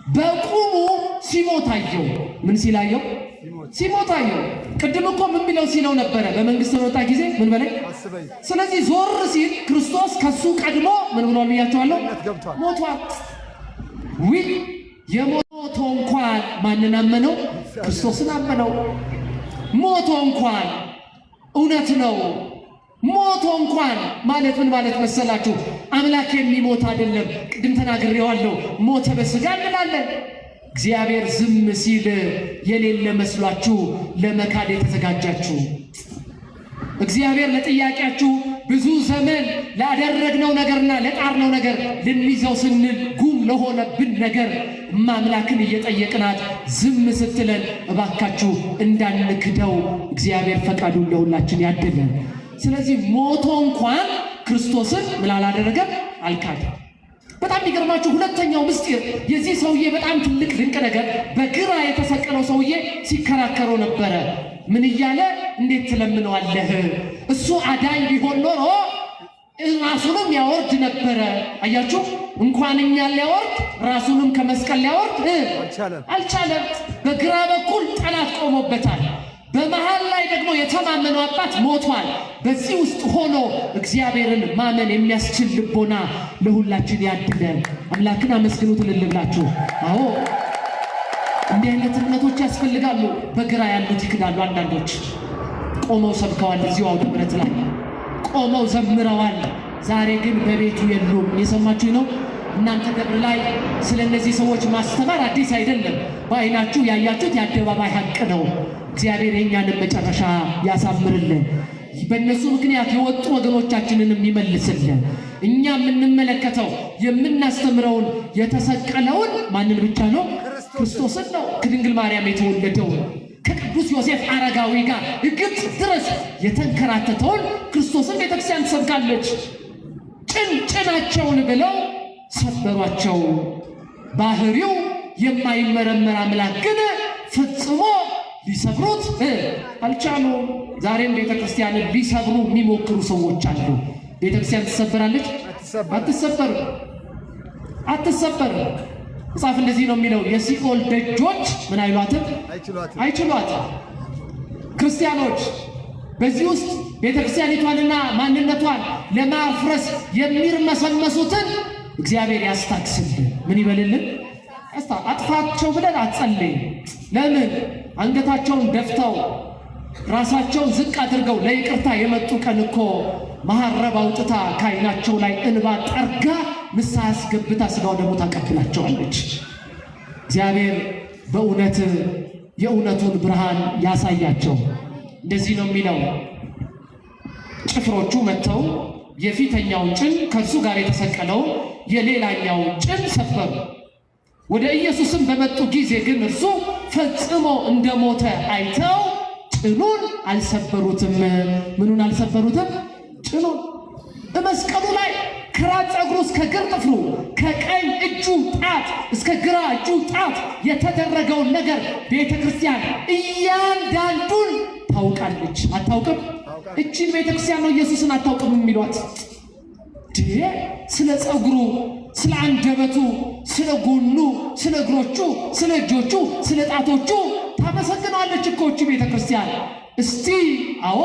በቁሙ ሲሞት አየው። ምን ሲላየው? ሲሞት አየው። ቅድም እኮ ምን ቢለው ሲለው ነበረ? በመንግስት በመጣ ጊዜ ምን በላይ። ስለዚህ ዞር ሲል ክርስቶስ ከሱ ቀድሞ ምን ብሏል ብያቸዋለሁ? ሞቷል። የሞቶ እንኳን ማንን አመነው? ክርስቶስን አመነው። ሞቶ እንኳን እውነት ነው። ሞቶ እንኳን ማለት ምን ማለት መሰላችሁ? አምላክ የሚሞት አይደለም። ቅድም ተናግሬዋለሁ። ሞተ በስጋ እንላለን። እግዚአብሔር ዝም ሲል የሌለ መስሏችሁ ለመካድ የተዘጋጃችሁ፣ እግዚአብሔር ለጥያቄያችሁ ብዙ ዘመን ላደረግነው ነገርና ለጣርነው ነገር ልንይዘው ስንል ጉም ለሆነብን ነገር አምላክን እየጠየቅናት ዝም ስትለን እባካችሁ እንዳንክደው እግዚአብሔር ፈቃዱን ለሁላችን ያድለን። ስለዚህ ሞቶ እንኳን ክርስቶስን ምን አላደረገም? አልካደም። በጣም የሚገርማችሁ ሁለተኛው ምስጢር የዚህ ሰውዬ በጣም ትልቅ ድንቅ ነገር፣ በግራ የተሰቀለው ሰውዬ ሲከራከረው ነበረ። ምን እያለ? እንዴት ትለምነዋለህ? እሱ አዳኝ ቢሆን ኖሮ ራሱንም ያወርድ ነበረ። አያችሁ፣ እንኳን እኛን ሊያወርድ ራሱንም ከመስቀል ሊያወርድ አልቻለም። በግራ በኩል ጠላት ቆሞበታል። በመሃል ላይ ደግሞ የተማመነው አባት ሞቷል። በዚህ ውስጥ ሆኖ እግዚአብሔርን ማመን የሚያስችል ልቦና ለሁላችን ያድለን። አምላክን አመስግኑት ልልብላችሁ። አዎ እንዲህ አይነት እምነቶች ያስፈልጋሉ። በግራ ያሉት ይክዳሉ። አንዳንዶች ቆመው ሰብከዋል። እዚሁ አውደ ምሕረት ላይ ቆመው ዘምረዋል። ዛሬ ግን በቤቱ የሉም። የሰማችሁ ነው። እናንተ ደብር ላይ ስለ እነዚህ ሰዎች ማስተማር አዲስ አይደለም። በዓይናችሁ ያያችሁት የአደባባይ ሐቅ ነው። እግዚአብሔር የእኛንም መጨረሻ ያሳምርልን። በእነሱ ምክንያት የወጡ ወገኖቻችንንም ይመልስልን። እኛ የምንመለከተው የምናስተምረውን የተሰቀለውን ማንን ብቻ ነው? ክርስቶስን ነው። ከድንግል ማርያም የተወለደው ከቅዱስ ዮሴፍ አረጋዊ ጋር ግብፅ ድረስ የተንከራተተውን ክርስቶስን ቤተክርስቲያን ትሰብካለች። ጭናቸውን ብለው ሰበሯቸው። ባህሪው የማይመረመር አምላክ ግን ፈጽሞ ሊሰብሩት አልቻሉም። ዛሬም ቤተክርስቲያንን ሊሰብሩ የሚሞክሩ ሰዎች አሉ። ቤተክርስቲያን ትሰበራለች? አትሰበርም። መጽሐፍ እንደዚህ ነው የሚለው፣ የሲኦል ደጆች ምን አይሏትም? አይችሏትም። ክርስቲያኖች በዚህ ውስጥ ቤተክርስቲያኒቷንና ማንነቷን ለማፍረስ የሚርመሰመሱትን እግዚአብሔር ያስታክስልን። ምን ይበልልን? አጥፋቸው ብለን አትጸልይ። ለምን? አንገታቸውን ደፍተው ራሳቸውን ዝቅ አድርገው ለይቅርታ የመጡ ቀን እኮ መሐረብ አውጥታ ከዓይናቸው ላይ እንባ ጠርጋ ንስሐ አስገብታ ሥጋው ደግሞ ታቀብላቸዋለች። እግዚአብሔር በእውነት የእውነቱን ብርሃን ያሳያቸው። እንደዚህ ነው የሚለው፣ ጭፍሮቹ መጥተው የፊተኛውን ጭን ከእርሱ ጋር የተሰቀለውን የሌላኛውን ጭን ሰበሩ። ወደ ኢየሱስም በመጡ ጊዜ ግን እርሱ ፈጽሞ እንደሞተ አይተው ጭኑን አልሰበሩትም። ምኑን አልሰበሩትም? ጭኑን። በመስቀሉ ላይ ከራስ ፀጉሩ እስከ እግር ጥፍሩ፣ ከቀኝ እጁ ጣት እስከ ግራ እጁ ጣት የተደረገውን ነገር ቤተ ክርስቲያን እያንዳንዱን ታውቃለች። አታውቅም? እችን ቤተ ክርስቲያን ነው ኢየሱስን አታውቅም የሚሏት። ስለ ፀጉሩ፣ ስለ አንደበቱ፣ ስለ ጎኑ፣ ስለ እግሮቹ፣ ስለ እጆቹ፣ ስለ ጣቶቹ ታመሰግናለች እኮ እቺ ቤተ ክርስቲያን። እስቲ አዎ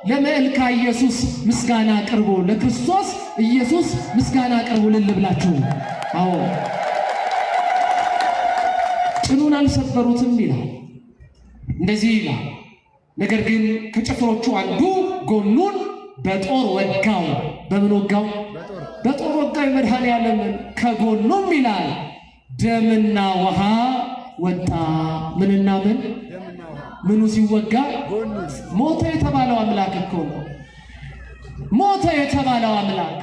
ለመልካ ኢየሱስ ምስጋና አቅርቡ፣ ለክርስቶስ ኢየሱስ ምስጋና አቅርቡ ልልብላችሁ። አዎ ጭኑን አልሰበሩትም ይላል። እንደዚህ ይላል። ነገር ግን ከጭፍሮቹ አንዱ ጎኑን በጦር ወጋው። በምን ወጋው? በጦር ወጋው። መድኃኔዓለምን ከጎኑም ይላል ደምና ውሃ ወጣ። ምንና ምን? ምኑ ሲወጋ? ሞተ የተባለው አምላክ እኮ ነው። ሞተ የተባለው አምላክ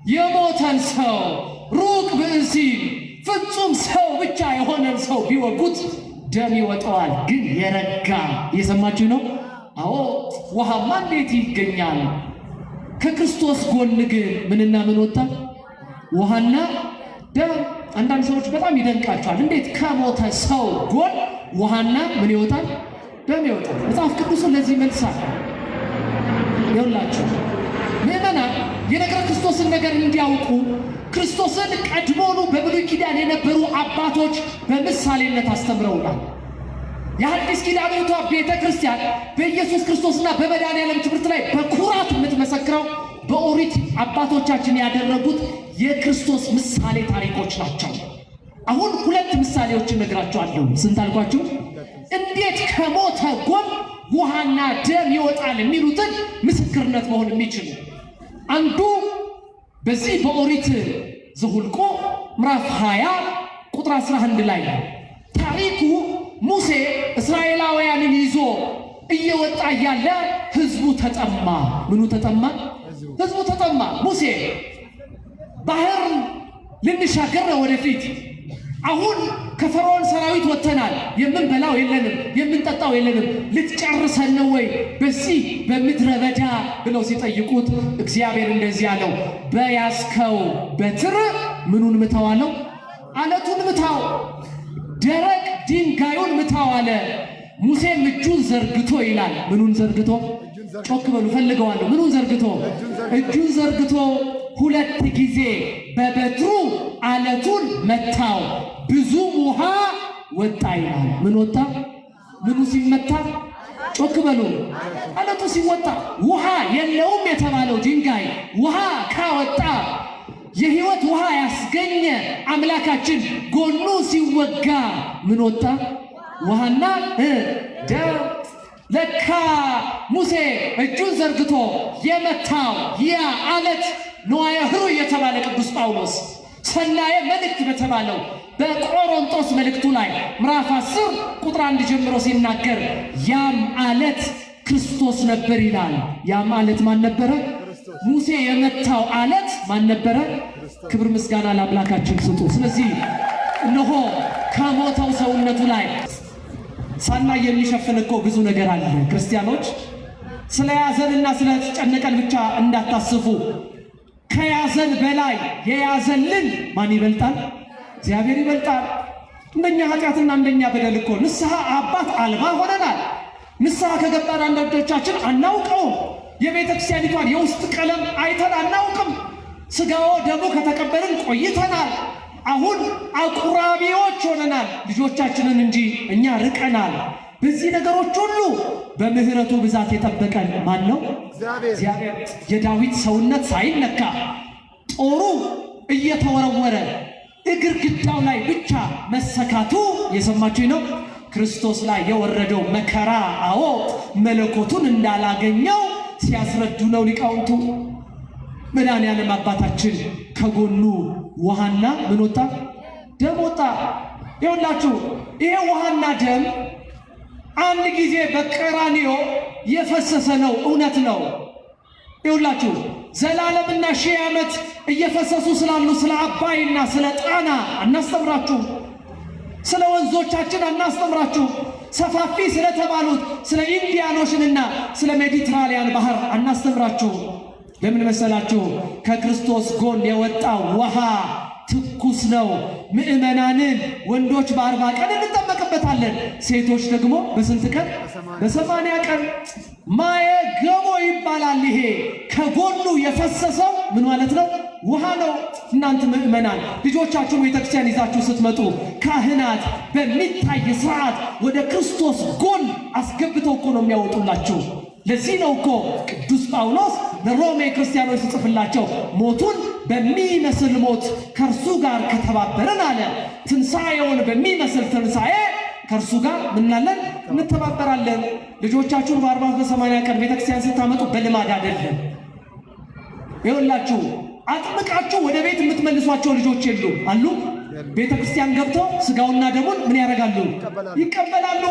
የሞተን ሰው ሩቅ ብእሲ ፍጹም ሰው ብቻ የሆነን ሰው ቢወጉት ደም ይወጣዋል። ግን የረጋ እየሰማችሁ ነው። አዎ ውሃማ እንዴት ይገኛል? ከክርስቶስ ጎን ግን ምንና ምን ወጣ? ውሃና ደም። አንዳንድ ሰዎች በጣም ይደንቃቸዋል። እንዴት ከሞተ ሰው ጎን ውሃና ምን ይወጣል? ደም ይወጣል። መጽሐፍ ቅዱስን ለዚህ መልሳል። ይኸውላችሁ ምዕመናን የነገረ ክርስቶስን ነገር እንዲያውቁ ክርስቶስን ቀድሞኑ በብሉይ ኪዳን የነበሩ አባቶች በምሳሌነት አስተምረውናል። የአዲስ ኪዳኒቷ ቤተ ክርስቲያን በኢየሱስ ክርስቶስና በመድኃኔዓለም ትምህርት ላይ በኩራት የምትመሰክረው በኦሪት አባቶቻችን ያደረጉት የክርስቶስ ምሳሌ ታሪኮች ናቸው። አሁን ሁለት ምሳሌዎችን እነግራችኋለሁ። ስንት አልኳችሁ? እንዴት ከሞተ ጎን ውሃና ደም ይወጣል የሚሉትን ምስክርነት መሆን የሚችሉ አንዱ በዚህ በኦሪት ዘኍልቍ ምዕራፍ 20 ቁጥር 11 ላይ ታሪኩ ሙሴ እስራኤላውያንን ይዞ እየወጣ እያለ ሕዝቡ ተጠማ። ምኑ ተጠማ? ሕዝቡ ተጠማ። ሙሴ ባህር ልንሻገር ወደፊት አሁን ከፈርዖን ሰራዊት ወጥተናል፣ የምንበላው የለንም፣ የምንጠጣው የለንም፣ ልትጨርሰን ነው ወይ በዚህ በምድረ በዳ ብለው ሲጠይቁት እግዚአብሔር እንደዚህ አለው፣ በያዝከው በትር ምኑን ምታው አለው? አለቱን ምታው፣ ደረቅ ድንጋዩን ምታው አለ። ሙሴም እጁን ዘርግቶ ይላል። ምኑን ዘርግቶ? ጮክ በሉ ፈልገዋለሁ። ምኑን ዘርግቶ? እጁን ዘርግቶ ሁለት ጊዜ በበትሩ አለቱን መታው፣ ብዙ ውሃ ወጣ ይላል። ምን ወጣ? ምኑ ሲመታ? ጮክ በሉ። አለቱ ሲወጣ ውሃ የለውም የተባለው ድንጋይ ውሃ ካወጣ የሕይወት ውሃ ያስገኘ አምላካችን ጎኑ ሲወጋ ምን ወጣ? ውሃና ደም። ለካ ሙሴ እጁን ዘርግቶ የመታው ያ አለት ንዋየ ኅሩይ የተባለ ቅዱስ ጳውሎስ ሰናየ መልእክት በተባለው በቆሮንቶስ መልእክቱ ላይ ምዕራፍ 10 ቁጥር 1 ጀምሮ ሲናገር ያም አለት ክርስቶስ ነበር ይላል። ያም አለት ማን ነበረ? ሙሴ የመታው አለት ማን ነበረ? ክብር ምስጋና ለአምላካችን ስጡ። ስለዚህ እነሆ ከሞተው ሰውነቱ ላይ ሳናይ የሚሸፍን እኮ ብዙ ነገር አለ። ክርስቲያኖች ስለያዘንና ስለተጨነቀን ብቻ እንዳታስቡ። ከያዘን በላይ የያዘልን ማን ይበልጣል? እግዚአብሔር ይበልጣል። እንደኛ ኃጢአትና እንደኛ በደል እኮ ንስሐ አባት አልባ ሆነናል። ንስሐ ከገባን አንዳንዶቻችን አናውቀውም። የቤተ ክርስቲያኒቷን የውስጥ ቀለም አይተን አናውቅም። ሥጋው ደሙ ከተቀበልን ቆይተናል። አሁን አቁራቢዎች ሆነናል። ልጆቻችንን እንጂ እኛ ርቀናል። በዚህ ነገሮች ሁሉ በምህረቱ ብዛት የጠበቀን ማን ነው? እግዚአብሔር። የዳዊት ሰውነት ሳይነካ ጦሩ እየተወረወረ ግድግዳው ላይ ብቻ መሰካቱ የሰማችሁኝ ነው። ክርስቶስ ላይ የወረደው መከራ አዎ መለኮቱን እንዳላገኘው ሲያስረዱ ነው ሊቃውንቱ። መድኃኔዓለም አባታችን ከጎኑ ውሃና ምን ወጣ? ደም ወጣ። ይኸውላችሁ ይሄ ውሃና ደም አንድ ጊዜ በቀራንዮ የፈሰሰ ነው። እውነት ነው። ይኸውላችሁ ዘላለምና ሺህ ዓመት እየፈሰሱ ስላሉ ስለ አባይና ስለ ጣና አናስተምራችሁ፣ ስለ ወንዞቻችን አናስተምራችሁ፣ ሰፋፊ ስለተባሉት ስለ ኢንዲያን ኦሽንና ስለ ሜዲትራሊያን ባህር አናስተምራችሁ። ለምን መሰላችሁ? ከክርስቶስ ጎን የወጣው ውሃ ትኩስ ነው። ምእመናንን ወንዶች በ40 ቀን እንጠመቅበታለን፣ ሴቶች ደግሞ በስንት ቀን? በ80 ቀን። ማየ ገቦ ይባላል። ይሄ ከጎኑ የፈሰሰው ምን ማለት ነው? ውሃ ነው። እናንተ ምእመናን ልጆቻችሁን ቤተክርስቲያን ይዛችሁ ስትመጡ ካህናት በሚታይ ስርዓት ወደ ክርስቶስ ጎን አስገብተው እኮ ነው የሚያወጡላችሁ። ለዚህ ነው እኮ ቅዱስ ጳውሎስ ለሮሜ ክርስቲያኖች ሲጽፍላቸው ሞቱን በሚመስል ሞት ከእርሱ ጋር ከተባበርን አለ፣ ትንሣኤውን በሚመስል ትንሣኤ ከእርሱ ጋር ምናለን? እንተባበራለን። ልጆቻችሁን በ40 በ80 ቀን ቤተክርስቲያን ስታመጡ በልማድ አይደለም። ይኸውላችሁ አጥምቃችሁ ወደ ቤት የምትመልሷቸው ልጆች የሉ አሉ። ቤተክርስቲያን ገብተው ስጋውና ደሙን ምን ያደርጋሉ? ይቀበላሉ።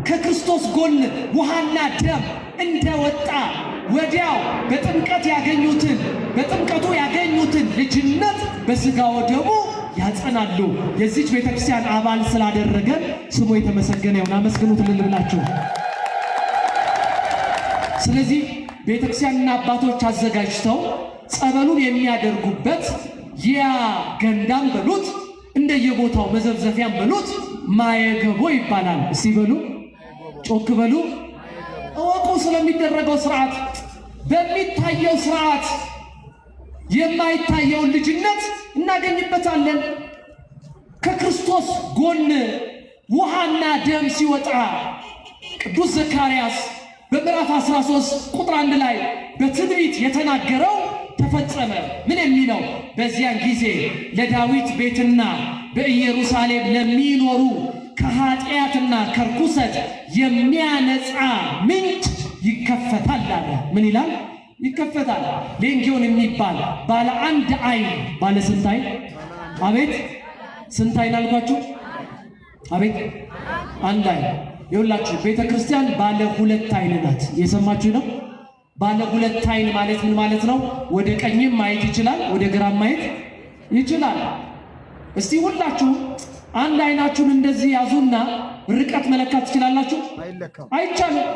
ከክርስቶስ ጎን ውሃና ደም እንደወጣ ወዲያው በጥምቀቱ ያገኙትን ልጅነት በስጋው ደሙ ያጸናሉ። የዚች ቤተክርስቲያን አባል ስላደረገን ስሙ የተመሰገነ ይሁን። አመስግኑት እልል ብላችሁ። ስለዚህ ቤተክርስቲያንና አባቶች አዘጋጅተው ጸበሉን የሚያደርጉበት ያ ገንዳም በሉት እንደየቦታው መዘፍዘፊያም በሉት ማየገቦ ይባላል። እስቲ በሉ፣ ጮክ በሉ። እወቁ ስለሚደረገው ስርዓት። በሚታየው ስርዓት የማይታየውን ልጅነት እናገኝበታለን። ከክርስቶስ ጎን ውሃና ደም ሲወጣ ቅዱስ ዘካርያስ በምዕራፍ 13 ቁጥር 1 ላይ በትንቢት የተናገረው ተፈጸመ። ምን የሚለው? በዚያን ጊዜ ለዳዊት ቤትና በኢየሩሳሌም ለሚኖሩ ከኃጢአትና ከርኩሰት የሚያነጻ ምንጭ ይከፈታል አለ። ምን ይላል? ይከፈታል። ሌንጊዮን የሚባል ባለ አንድ አይን፣ ባለ ስንት አይን? አቤት ስንት አይን አልኳችሁ? አቤት አንድ አይን። ይኸውላችሁ ቤተ ክርስቲያን ባለ ሁለት አይን ናት። የሰማችሁ ነው? ባለ ሁለት አይን ማለት ምን ማለት ነው? ወደ ቀኝም ማየት ይችላል፣ ወደ ግራም ማየት ይችላል። እስቲ ሁላችሁ አንድ አይናችሁን እንደዚህ ያዙና ርቀት መለካት ትችላላችሁ? አይቻልም።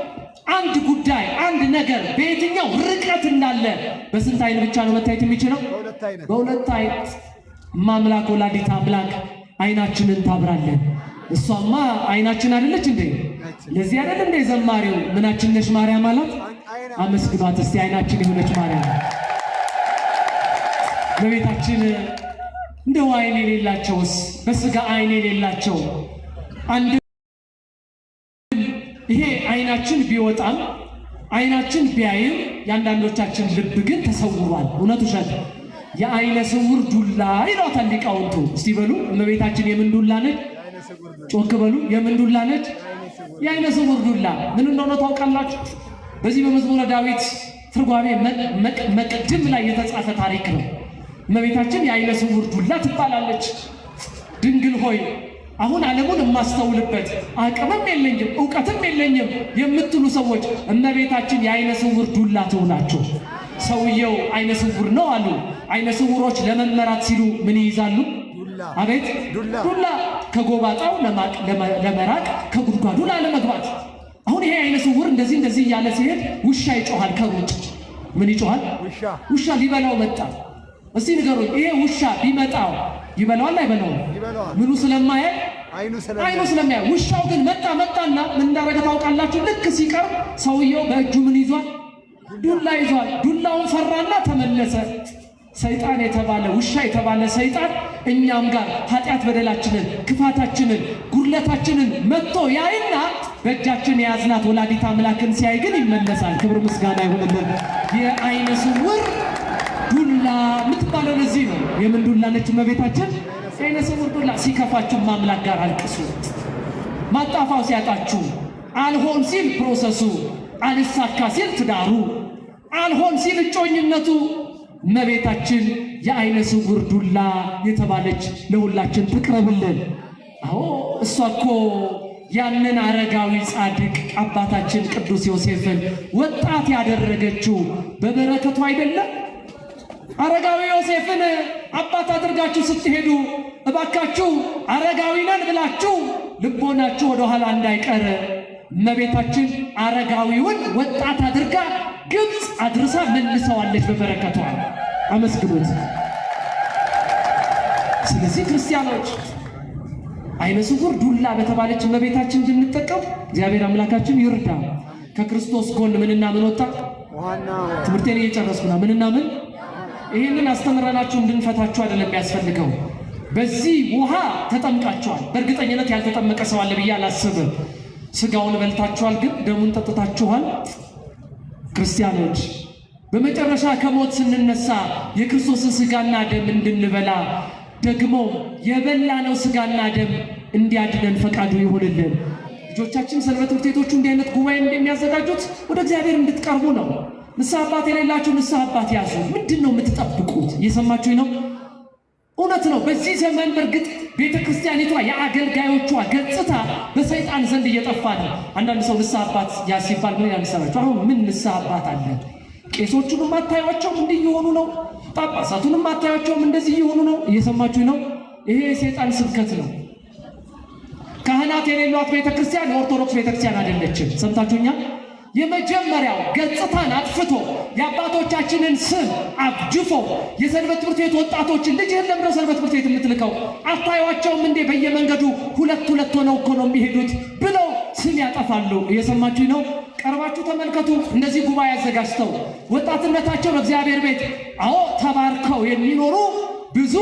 አንድ ጉዳይ አንድ ነገር በየትኛው ርቀት እንዳለ በስንት አይን ብቻ ነው መታየት የሚችለው? በሁለት አይን። ማምላክ ወላዲተ አምላክ አይናችንን ታብራለን። እሷማ አይናችን አይደለች እንዴ? ለዚህ አይደል እንዴ ዘማሪው ምናችን ነሽ ማርያም አላት? አመስግኗት እስቲ አይናችን የሆነች ማርያም። በቤታችን እንደው አይን የሌላቸውስ በስጋ አይን የሌላቸው አንድ ይሄ አይናችን ቢወጣም አይናችን ቢያይም የአንዳንዶቻችን ልብ ግን ተሰውሯል። እውነቱ ውሸት? የአይነ ስውር ዱላ ይሏታል ሊቃውንቱ። እስቲ በሉ እመቤታችን የምን ዱላ ነች? ጮክ በሉ። የምን ዱላ ነች? የአይነ ስውር ዱላ። ምን እንደሆነ ታውቃላችሁ? በዚህ በመዝሙረ ዳዊት ትርጓሜ መቅድም ላይ የተጻፈ ታሪክ ነው። እመቤታችን የአይነ ስውር ዱላ ትባላለች። ድንግል ሆይ አሁን ዓለሙን የማስተውልበት አቅምም የለኝም እውቀትም የለኝም የምትሉ ሰዎች እመቤታችን የአይነ ስውር ዱላ ትሆናችሁ። ሰውየው አይነ ስውር ነው አሉ። አይነ ስውሮች ለመመራት ሲሉ ምን ይይዛሉ? አቤት ዱላ። ከጎባጣው ለመራቅ ከጉድጓዱ ላለመግባት። አሁን ይሄ አይነ ስውር እንደዚህ እያለ ሲሄድ ውሻ ይጮሃል ከሩጭ። ምን ይጮሃል? ውሻ ሊበላው መጣ። እስቲ ንገሩኝ፣ ይሄ ውሻ ቢመጣው ይበላዋል አይበላውም? ምኑ ስለማያይ? አይኑ ስለማያይ። ውሻው ግን መጣና ምን እንዳደረገ ታውቃላችሁ? ልክ ሲቀርብ ሰውየው በእጁ ምን ይዟል? ዱላ ይዟል። ዱላውን ፈራና ተመለሰ። ሰይጣን የተባለ ውሻ የተባለ ሰይጣን እኛም ጋር ኃጢአት በደላችንን፣ ክፋታችንን፣ ጉድለታችንን መጥቶ ያይና በእጃችን የያዝናት ወላዲተ አምላክን ሲያይ ግን ይመለሳል። ክብር ምስጋና ይሁንልን። የአይነ ስውር ዱላ የምትባለው ለዚህ ነው። የምን ዱላ ነች እመቤታችን? አይነ ስውር ዱላ። ሲከፋችሁ አምላክ ጋር አልቅሱ። ማጣፋው ሲያጣችሁ፣ አልሆን ሲል ፕሮሰሱ፣ አልሳካ ሲል ትዳሩ፣ አልሆን ሲል እጮኝነቱ እመቤታችን የአይነ ስውር ዱላ የተባለች ለሁላችን ትቅረብልን። አዎ እሷ እኮ ያንን አረጋዊ ጻድቅ አባታችን ቅዱስ ዮሴፍን ወጣት ያደረገችው በበረከቱ አይደለም? አረጋዊ ዮሴፍን አባት አድርጋችሁ ስትሄዱ እባካችሁ አረጋዊ ነን ብላችሁ ልቦናችሁ ወደኋላ እንዳይቀር እመቤታችን አረጋዊውን ወጣት አድርጋ ግብፅ አድርሳ መልሰዋለች በበረከቷ። አመስግኑት። ስለዚህ ክርስቲያኖች አይነ ስውር ዱላ በተባለች እመቤታችን እንድንጠቀም እግዚአብሔር አምላካችን ይርዳ። ከክርስቶስ ጎን ምንና ምን ወጣ? ትምህርቴን እየጨረስኩ ነው። ምንና ምን? ይህንን አስተምረናችሁ እንድንፈታችሁ አይደለም የሚያስፈልገው። በዚህ ውሃ ተጠምቃችኋል። በእርግጠኝነት ያልተጠመቀ ሰው አለ ብዬ አላስብም። ስጋውን በልታችኋል፣ ግን ደሙን ጠጥታችኋል። ክርስቲያኖች በመጨረሻ ከሞት ስንነሳ የክርስቶስን ስጋና ደም እንድንበላ ደግሞ የበላነው ስጋና ደም እንዲያድነን ፈቃዱ ይሁንልን። ልጆቻችን ሰንበት ትምህርት ቤቶቹ እንዲህ አይነት ጉባኤ እንደሚያዘጋጁት ወደ እግዚአብሔር እንድትቀርቡ ነው። ንስሐ አባት የሌላችሁ ንስሐ አባት ያዙ። ምንድን ነው የምትጠብቁት? እየሰማችሁኝ ነው? እውነት ነው። በዚህ ዘመን በእርግጥ ቤተ ክርስቲያኒቷ የአገልጋዮቿ ገጽታ በሰይጣን ዘንድ እየጠፋ ነው። አንዳንድ ሰው ንስሐ አባት ያዝ ሲባል ምን ያንሰራችሁ? አሁን ምን ንስሐ አባት አለ? ቄሶቹንም አታዩአቸውም? እንዲህ እየሆኑ ነው። ጳጳሳቱንም አታዩአቸውም? እንደዚህ እየሆኑ ነው። እየሰማችሁኝ ነው? ይሄ የሰይጣን ስብከት ነው። ካህናት የሌሏት ቤተ ክርስቲያን የኦርቶዶክስ ቤተ ክርስቲያን አይደለችም። ሰምታችሁኛል? የመጀመሪያው ገጽታን አጥፍቶ የአባቶቻችንን ስም አብጅፎ የሰንበት ትምህርት ቤት ወጣቶችን ልጅህን ለምነው ሰንበት ትምህርት ቤት የምትልከው አታዩአቸውም እንዴ? በየመንገዱ ሁለት ሆነው እኮ ነው የሚሄዱት ብለው ስም ያጠፋሉ። እየሰማችሁ ነው? ቀርባችሁ ተመልከቱ። እንደዚህ ጉባኤ አዘጋጅተው ወጣትነታቸው በእግዚአብሔር ቤት ተባርከው የሚኖሩ ብዙ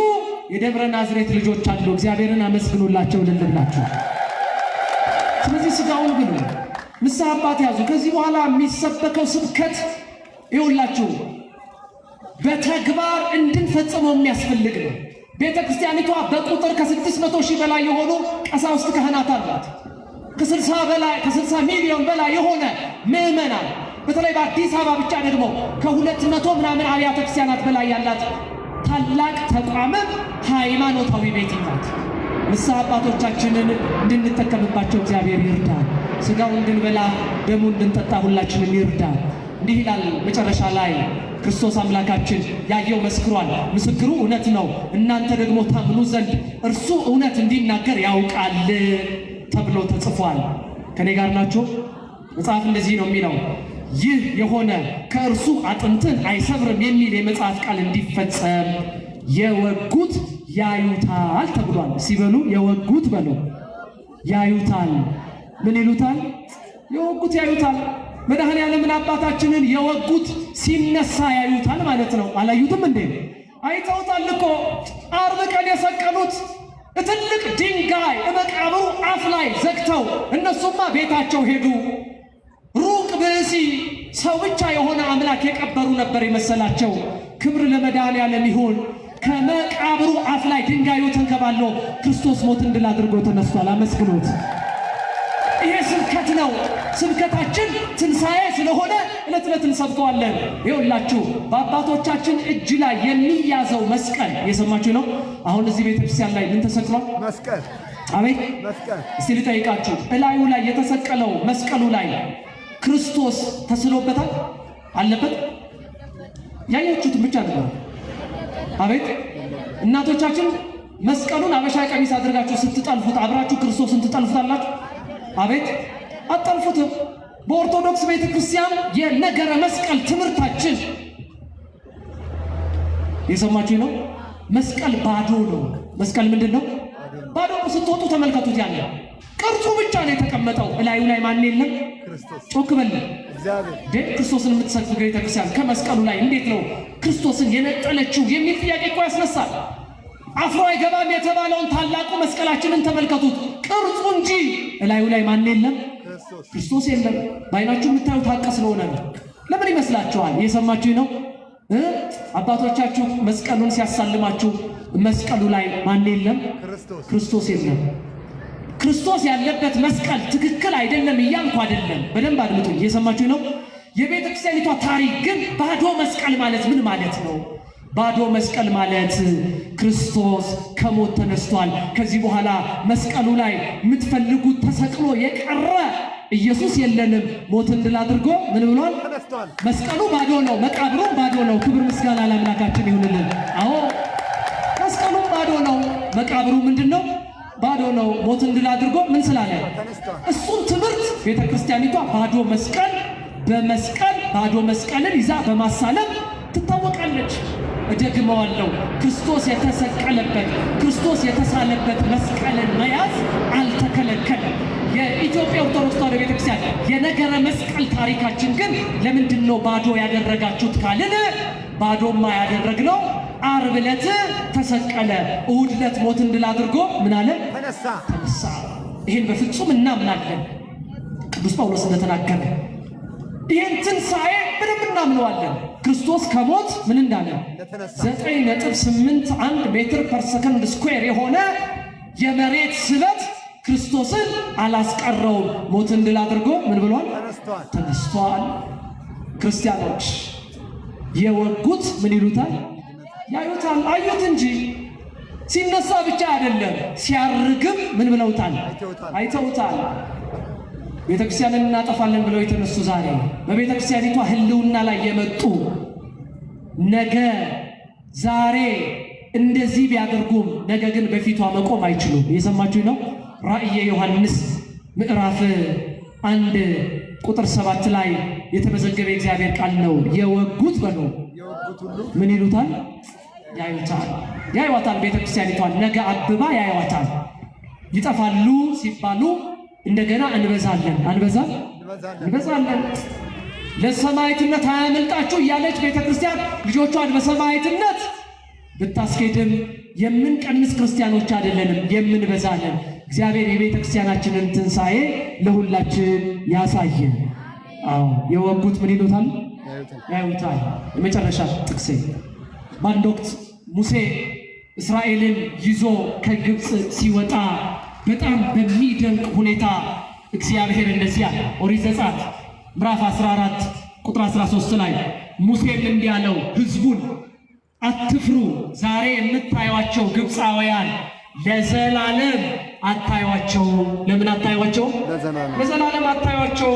የደብረ ናዝሬት ልጆች አሉ። እግዚአብሔርን አመስግኑላቸው ልልብላችሁ። ስለዚህ ስጋውን ብሉ፣ ንስሐ አባት ያዙ። ከዚህ በኋላ የሚሰበከው ስብከት ይውላችሁ በተግባር እንድንፈጽመው የሚያስፈልግ ነው። ቤተ ክርስቲያኒቷ በቁጥር ከ600,000 በላይ የሆኑ ቀሳውስት ካህናት አሏት። ከ60 ሚሊዮን በላይ የሆነ ምዕመናን፣ በተለይ በአዲስ አበባ ብቻ ደግሞ ከ200 ምናምን አብያተ ክርስቲያናት በላይ ያላት ታላቅ ተቋም ሃይማኖታዊ ቤት ናት። ንስሐ አባቶቻችንን እንድንጠቀምባቸው እግዚአብሔር ይርዳል። ስጋው እንድንበላ ደሙ እንድንጠጣ ሁላችንም ይርዳል። እንዲህ ይላል መጨረሻ ላይ ክርስቶስ አምላካችን ያየው መስክሯል። ምስክሩ እውነት ነው፣ እናንተ ደግሞ ታምኑ ዘንድ እርሱ እውነት እንዲናገር ያውቃል ተብሎ ተጽፏል። ከኔ ጋር ናቸው። መጽሐፍ እንደዚህ ነው የሚለው፣ ይህ የሆነ ከእርሱ አጥንትን አይሰብርም የሚል የመጽሐፍ ቃል እንዲፈጸም የወጉት ያዩታል ተብሏል። ሲበሉ የወጉት በሉ ያዩታል። ምን ይሉታል? የወጉት ያዩታል። መድኃኔዓለምን አባታችንን የወጉት ሲነሳ ያዩታል ማለት ነው። አላዩትም እንዴ? አይተውታል እኮ። ዓርብ ቀን የሰቀሉት ትልቅ ድንጋይ መቃብሩ አፍ ላይ ዘግተው እነሱማ ቤታቸው ሄዱ። ሩቅ ብእሲ ሰው ብቻ የሆነ አምላክ የቀበሩ ነበር የመሰላቸው። ክብር ለመድኃኔዓለም ይሁን። ከመቃብሩ አፍ ላይ ድንጋዩ ተንከባሎ ክርስቶስ ሞትን ድል አድርጎ ተነስቷል። አመስግኑት። ይሄ ስብከት ነው። ስብከታችን ትንሣኤ ስለሆነ ዕለት ዕለት እንሰብከዋለን። ይኸውላችሁ በአባቶቻችን እጅ ላይ የሚያዘው መስቀል እየሰማችሁ ነው። አሁን እዚህ ቤተክርስቲያን ላይ ምን ተሰቅሏል? መስቀል። አቤት መስቀል። እስቲ ልጠይቃችሁ፣ እላዩ ላይ የተሰቀለው መስቀሉ ላይ ክርስቶስ ተስሎበታል? አለበት? ያያችሁትን ብቻ ነው። አቤት እናቶቻችን መስቀሉን አበሻ ቀሚስ አድርጋችሁ ስትጠልፉት አብራችሁ ክርስቶስን ትጠልፉታላችሁ? አቤት አጠልፉትም። በኦርቶዶክስ ቤተክርስቲያን የነገረ መስቀል ትምህርታችን የሰማችሁ ነው። መስቀል ባዶ ነው። መስቀል ምንድን ነው? ባዶ ነው። ስትወጡ ተመልከቱት። ያለ ቅርጹ ብቻ ነው የተቀመጠው። እላዩ ላይ ማን የለም? ጮክ በል እግዚአብሔር። ክርስቶስን የምትሰቅሉ ቤተክርስቲያን ከመስቀሉ ላይ እንዴት ነው ክርስቶስን የነጠለችው የሚል ጥያቄ እኮ ያስነሳል። አፍሮ አይገባም የተባለውን ታላቁ መስቀላችንን ተመልከቱት። ቅርጹ እንጂ እላዩ ላይ ማን የለም? ክርስቶስ የለም። በዓይናችሁ የምታዩት ሀቅ ስለሆነ ነው። ለምን ይመስላችኋል? እየሰማችሁ ነው። አባቶቻችሁ መስቀሉን ሲያሳልማችሁ መስቀሉ ላይ ማን የለም? ክርስቶስ የለም። ክርስቶስ ያለበት መስቀል ትክክል አይደለም እያልኩ አይደለም። በደንብ አድምጡ። እየሰማችሁ ነው። የቤተ ክርስቲያኒቷ ታሪክ ግን ባዶ መስቀል ማለት ምን ማለት ነው? ባዶ መስቀል ማለት ክርስቶስ ከሞት ተነስቷል። ከዚህ በኋላ መስቀሉ ላይ የምትፈልጉት ተሰቅሎ የቀረ ኢየሱስ የለንም። ሞትን ድል አድርጎ ምን ብሏል? መስቀሉ ባዶ ነው፣ መቃብሩ ባዶ ነው። ክብር ምስጋና ለአምላካችን ይሁንልን። አዎ መስቀሉ ባዶ ነው፣ መቃብሩ ምንድን ነው? ባዶ ነው። ሞትን ድል አድርጎ ምን ስላለ? እሱን ትምህርት ቤተ ክርስቲያኒቷ ባዶ መስቀል በመስቀል ባዶ መስቀልን ይዛ በማሳለም ትታወቃለች። እደግመዋለሁ። ክርስቶስ የተሰቀለበት ክርስቶስ የተሳለበት መስቀልን መያዝ አልተከለከለም። የኢትዮጵያ ኦርቶዶክስ ተዋሕዶ ቤተክርስቲያን የነገረ መስቀል ታሪካችን ግን ለምንድን ነው ባዶ ያደረጋችሁት ካልን፣ ባዶማ ያደረግነው ዓርብ ዕለት ተሰቀለ፣ እሑድ ዕለት ሞትን ድል አድርጎ ምን አለ? ተነሳ። ይህን በፍጹም እናምናለን። ቅዱስ ጳውሎስ እንደተናገረ ይህን ትንሣኤ ምንም እናምነዋለን። ክርስቶስ ከሞት ምን እንዳለ 9.81 ሜትር ፐር ሰከንድ ስኩዌር የሆነ የመሬት ስበት ክርስቶስን አላስቀረውም። ሞትን ድል አድርጎ ምን ብሏል? ተነስቷል። ክርስቲያኖች የወጉት ምን ይሉታል? ያዩታል። አዩት እንጂ ሲነሳ ብቻ አይደለም፣ ሲያርግም ምን ብለውታል? አይተውታል። ቤተክርስቲያንን እናጠፋለን ብለው የተነሱ ዛሬ በቤተክርስቲያኒቷ ሕልውና ላይ የመጡ ነገ ዛሬ እንደዚህ ቢያደርጉም ነገ ግን በፊቷ መቆም አይችሉም። የሰማችሁ ነው። ራእየ ዮሐንስ ምዕራፍ 1 ቁጥር 7 ላይ የተመዘገበ የእግዚአብሔር ቃል ነው። የወጉት በሉ ምን ይሉታል? ያዩታል። ያዩዋታል። ቤተክርስቲያኒቷን ነገ አብባ ያዩዋታል። ይጠፋሉ ሲባሉ እንደገና እንበዛለን። እንበዛለን። ለሰማዕትነት አያመልጣችሁ እያለች ቤተክርስቲያን ልጆቿን በሰማዕትነት ብታስኬድም የምንቀንስ ክርስቲያኖች አይደለንም፣ የምንበዛለን። እግዚአብሔር የቤተክርስቲያናችንን ትንሣኤ ለሁላችን ያሳየን። አዎ የወጉት ምን ይሉታል? ያዩታል። የመጨረሻ ጥቅሴ በአንድ ወቅት ሙሴ እስራኤልን ይዞ ከግብፅ ሲወጣ በጣም በሚደንቅ ሁኔታ እግዚአብሔር እንደዚህ አለ። ኦሪት ዘጸአት ምዕራፍ 14 ቁጥር 13 ላይ ሙሴም እንዲህ አለው ሕዝቡን አትፍሩ፣ ዛሬ የምታዩአቸው ግብፃውያን ለዘላለም አታዩአቸው። ለምን አታዩአቸው? ለዘላለም አታዩአቸው።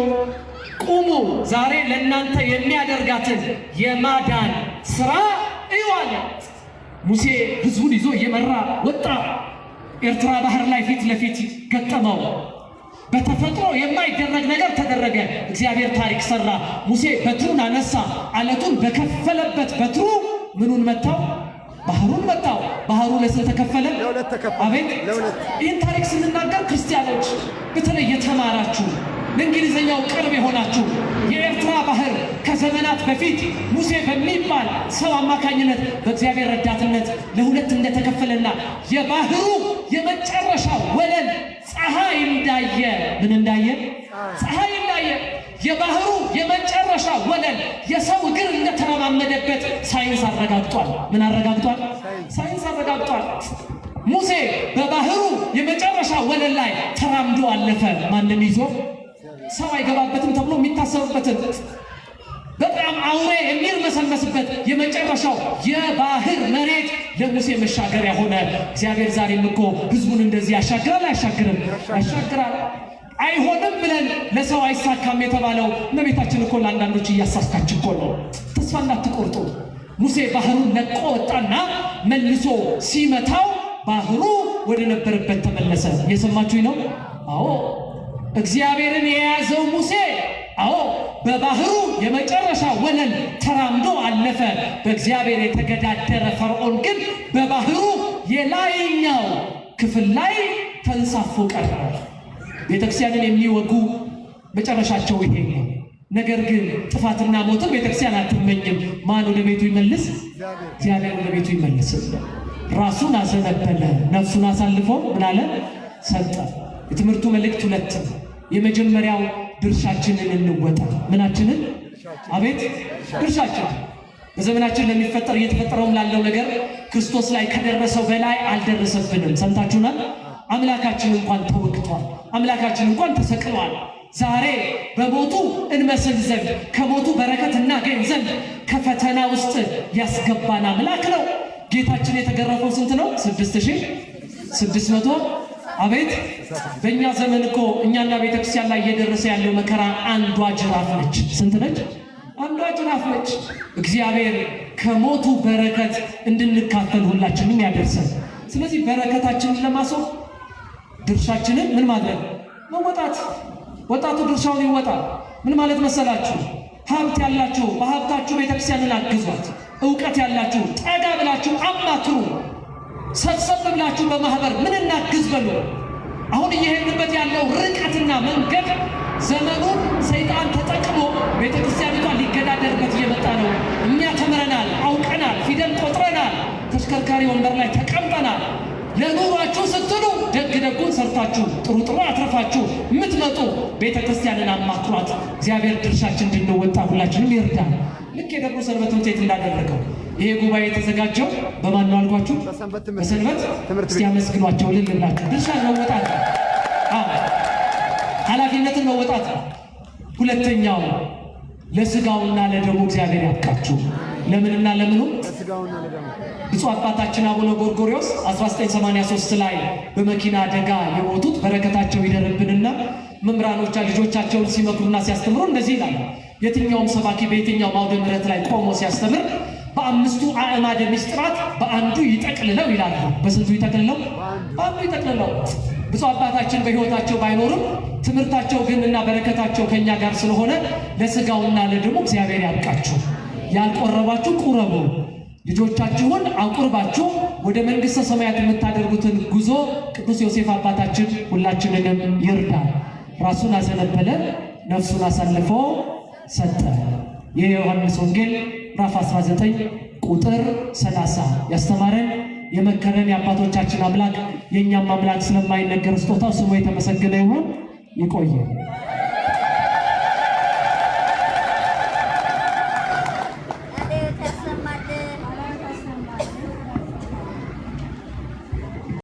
ቁሙ፣ ዛሬ ለእናንተ የሚያደርጋትን የማዳን ሥራ እዩ አለ። ሙሴ ሕዝቡን ይዞ እየመራ ወጣ። ኤርትራ ባህር ላይ ፊት ለፊት ገጠመው። በተፈጥሮ የማይደረግ ነገር ተደረገ። እግዚአብሔር ታሪክ ሰራ። ሙሴ በትሩን አነሳ። አለቱን በከፈለበት በትሩ ምኑን መታው? ባህሩን መታው። ባህሩ ለስንት ተከፈለ? አቤት! ይህን ታሪክ ስንናገር ክርስቲያኖች በተለይ የተማራችሁ ለእንግሊዝኛው ቅርብ የሆናችሁ የኤርትራ ባህር ከዘመናት በፊት ሙሴ በሚባል ሰው አማካኝነት በእግዚአብሔር ረዳትነት ለሁለት እንደተከፈለና የባህሩ የመጨረሻ ወለል ፀሐይ እንዳየ ምን እንዳየ? ፀሐይ እንዳየ የባህሩ የመጨረሻ ወለል የሰው እግር እንደተረማመደበት ሳይንስ አረጋግጧል። ምን አረጋግጧል? ሳይንስ አረጋግጧል። ሙሴ በባህሩ የመጨረሻ ወለል ላይ ተራምዶ አለፈ። ማንም ይዞ ሰው አይገባበትም ተብሎ የሚታሰብበትን በጣም አውሬ የሚርመሰመስበት የመጨረሻው የባህር መሬት ለሙሴ መሻገሪያ ሆነ። እግዚአብሔር ዛሬም እኮ ሕዝቡን እንደዚህ ያሻግራል። አያሻግርም? ያሻግራል። አይሆንም ብለን ለሰው አይሳካም የተባለው እመቤታችን እኮ ለአንዳንዶች እያሳካች እኮ ነው። ተስፋ እንዳትቆርጡ። ሙሴ ባህሩን ለቆ ወጣና መልሶ ሲመታው ባህሩ ወደ ነበረበት ተመለሰ። እየሰማችሁኝ ነው? አዎ እግዚአብሔርን የያዘው ሙሴ በባህሩ የመጨረሻ ወለል ተራምዶ አለፈ። በእግዚአብሔር የተገዳደረ ፈርዖን ግን በባህሩ የላይኛው ክፍል ላይ ተንሳፎ ቀረ። ቤተክርስቲያንን የሚወጉ መጨረሻቸው ይሄ ነው። ነገር ግን ጥፋትና ሞትን ቤተክርስቲያን አትመኝም። ማን ወደ ቤቱ ይመልስ? እግዚአብሔር ወደ ቤቱ ይመልስ። ራሱን አዘነበለ፣ ነፍሱን አሳልፎ ምን አለ? ሰጠ። የትምህርቱ መልእክት ሁለት ነው። የመጀመሪያው ድርሻችንን እንወጣ። ምናችንን? አቤት! ድርሻችን። በዘመናችን ለሚፈጠር እየተፈጠረውም ላለው ነገር ክርስቶስ ላይ ከደረሰው በላይ አልደረሰብንም። ሰምታችሁናል። አምላካችን እንኳን ተወግቷል። አምላካችን እንኳን ተሰቅሏል። ዛሬ በሞቱ እንመስል ዘንድ ከሞቱ በረከት እናገኝ ዘንድ ከፈተና ውስጥ ያስገባን አምላክ ነው። ጌታችን የተገረፈው ስንት ነው? 6600 አቤት! በእኛ ዘመን እኮ እኛና ቤተክርስቲያን ላይ እየደረሰ ያለው መከራ አንዷ ጅራፍ ነች። ስንት ነች? አንዷ ጅራፍ ነች። እግዚአብሔር ከሞቱ በረከት እንድንካፈል ሁላችንም ያደርሰን። ስለዚህ በረከታችንን ለማስወ ድርሻችንን ምን ማድረግ? መወጣት። ወጣቱ ድርሻውን ይወጣ። ምን ማለት መሰላችሁ? ሀብት ያላችሁ በሀብታችሁ ቤተክርስቲያንን አግዟት። እውቀት ያላችሁ ጠጋ ብላችሁ አማክሩ። ሰብሰብ ብላችሁ በማህበር ምን እናግዝ በሉ። አሁን እየሄድንበት ያለው ርቀትና መንገድ ዘመኑን ሰይጣን ተጠቅሞ ቤተክርስቲያኒቷን ሊገዳደርበት እየመጣ ነው። እኛ ተምረናል፣ አውቀናል፣ ፊደል ቆጥረናል፣ ተሽከርካሪ ወንበር ላይ ተቀምጠናል። ለኑሯችሁ ስትሉ ደግ ደጉን ሰርታችሁ ጥሩ ጥሩ አትረፋችሁ የምትመጡ ቤተክርስቲያንን አማክሯት። እግዚአብሔር ድርሻችን እንድንወጣ ሁላችንም ይርዳል። ልክ የደብሩ ሰንበት ትምህርት ቤት እንዳደረገው ይሄ ጉባኤ የተዘጋጀው በማን ነው አልኳችሁ? በሰንበት እስቲ አመስግኗቸው ልልላችሁ። ድርሻን መወጣት ነው። ኃላፊነትን መወጣት ነው። ሁለተኛው ለስጋውና ለደሙ እግዚአብሔር ያብቃችሁ። ለምንና ለምኑ? ብፁዕ አባታችን አቡነ ጎርጎርዮስ 1983 ላይ በመኪና አደጋ የሞቱት በረከታቸው ይደርብንና መምህራኖቻ ልጆቻቸውን ሲመክሩና ሲያስተምሩ እንደዚህ ይላሉ። የትኛውም ሰባኪ በየትኛው አውደ ምሕረት ላይ ቆሞ ሲያስተምር በአምስቱ አዕማደ ምስጢራት በአንዱ ይጠቅልለው ይላሉ። በስንቱ ይጠቅልለው? በአንዱ ይጠቅልለው። ብፁዕ አባታችን በሕይወታቸው ባይኖርም ትምህርታቸው ግን እና በረከታቸው ከእኛ ጋር ስለሆነ ለስጋውና ለደሙ እግዚአብሔር ያብቃችሁ። ያልቆረባችሁ ቁረቡ። ልጆቻችሁን አቁርባችሁ ወደ መንግሥተ ሰማያት የምታደርጉትን ጉዞ ቅዱስ ዮሴፍ አባታችን ሁላችንንም ይርዳል። ራሱን አዘነበለ፣ ነፍሱን አሳልፎ ሰጠ። የዮሐንስ ወንጌል ምዕራፍ 19 ቁጥር 30 ያስተማረን የመከረን የአባቶቻችን አምላክ የእኛም አምላክ ስለማይነገር ስጦታው ስሙ የተመሰገነ ይሁን። ይቆየ።